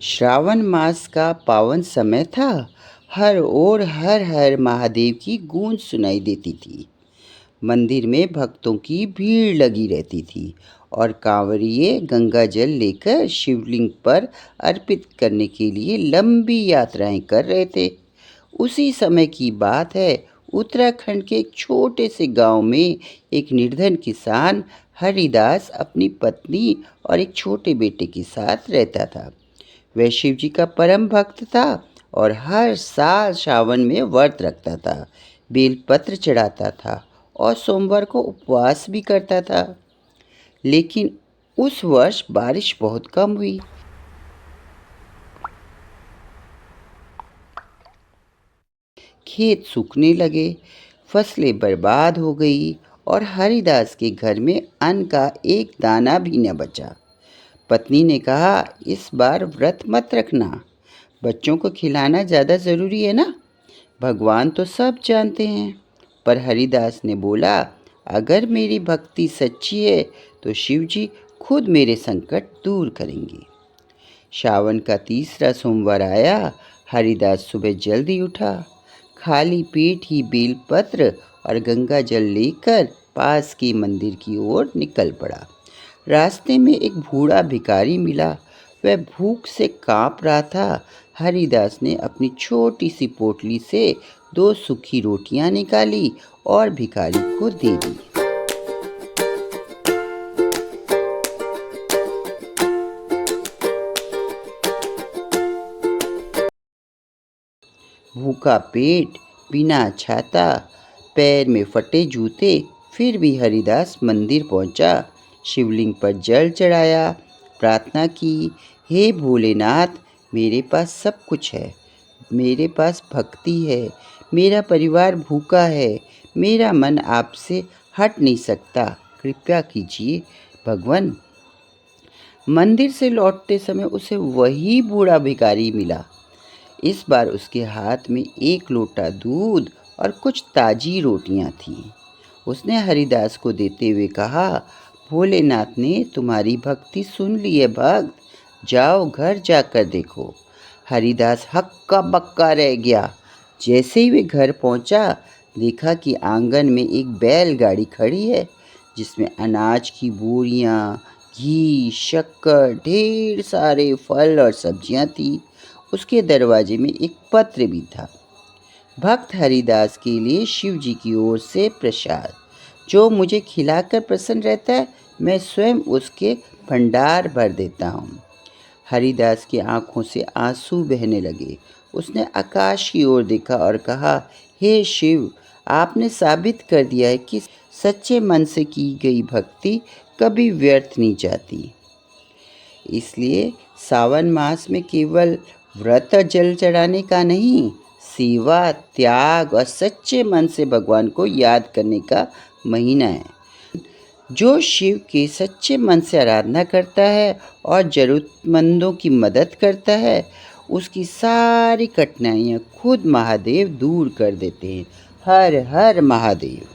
श्रावण मास का पावन समय था। हर ओर हर हर महादेव की गूंज सुनाई देती थी। मंदिर में भक्तों की भीड़ लगी रहती थी और कांवरिये गंगा जल लेकर शिवलिंग पर अर्पित करने के लिए लंबी यात्राएं कर रहे थे। उसी समय की बात है। उत्तराखंड के एक छोटे से गांव में एक निर्धन किसान हरिदास अपनी पत्नी और एक छोटे बेटे के साथ रहता था। वह शिव जी का परम भक्त था और हर साल सावन में व्रत रखता था, बेलपत्र चढ़ाता था और सोमवार को उपवास भी करता था। लेकिन उस वर्ष बारिश बहुत कम हुई। खेत सूखने लगे, फसलें बर्बाद हो गई और हरिदास के घर में अन्न का एक दाना भी न बचा। पत्नी ने कहा, इस बार व्रत मत रखना, बच्चों को खिलाना ज़्यादा ज़रूरी है ना। भगवान तो सब जानते हैं। पर हरिदास ने बोला, अगर मेरी भक्ति सच्ची है तो शिव जी खुद मेरे संकट दूर करेंगे। सावन का तीसरा सोमवार आया। हरिदास सुबह जल्दी उठा, खाली पेट ही बेलपत्र और गंगा जल लेकर पास के मंदिर की ओर निकल पड़ा। रास्ते में एक बूढ़ा भिखारी मिला। वह भूख से कांप रहा था। हरिदास ने अपनी छोटी सी पोटली से 2 सूखी रोटियां निकाली और भिखारी को दे दी। भूखा पेट, बिना छाता, पैर में फटे जूते, फिर भी हरिदास मंदिर पहुंचा। शिवलिंग पर जल चढ़ाया, प्रार्थना की, हे भोलेनाथ, मेरे पास सब कुछ है, मेरे पास भक्ति है, मेरा परिवार भूखा है, मेरा मन आपसे हट नहीं सकता, कृपया कीजिए भगवान। मंदिर से लौटते समय उसे वही बूढ़ा भिखारी मिला। इस बार उसके हाथ में 1 लोटा दूध और कुछ ताजी रोटियां थीं। उसने हरिदास को देते हुए कहा, भोलेनाथ ने तुम्हारी भक्ति सुन ली है भक्त, जाओ घर जाकर देखो। हरिदास हक्का बक्का रह गया। जैसे ही वे घर पहुंचा, देखा कि आंगन में एक बैलगाड़ी खड़ी है जिसमें अनाज की बोरियां, घी, शक्कर, ढेर सारे फल और सब्जियां थी। उसके दरवाजे में एक पत्र भी था, भक्त हरिदास के लिए शिव जी की ओर से प्रसाद, जो मुझे खिलाकर प्रसन्न रहता है, मैं स्वयं उसके भंडार भर देता हूँ। हरिदास की आंखों से आंसू बहने लगे। उसने आकाश की ओर देखा और कहा, हे शिव, आपने साबित कर दिया है कि सच्चे मन से की गई भक्ति कभी व्यर्थ नहीं जाती। इसलिए सावन मास में केवल व्रत और जल चढ़ाने का नहीं, सेवा, त्याग और सच्चे मन से भगवान को याद करने का महीना है। जो शिव के सच्चे मन से आराधना करता है और जरूरतमंदों की मदद करता है, उसकी सारी कठिनाइयाँ खुद महादेव दूर कर देते हैं। हर हर महादेव।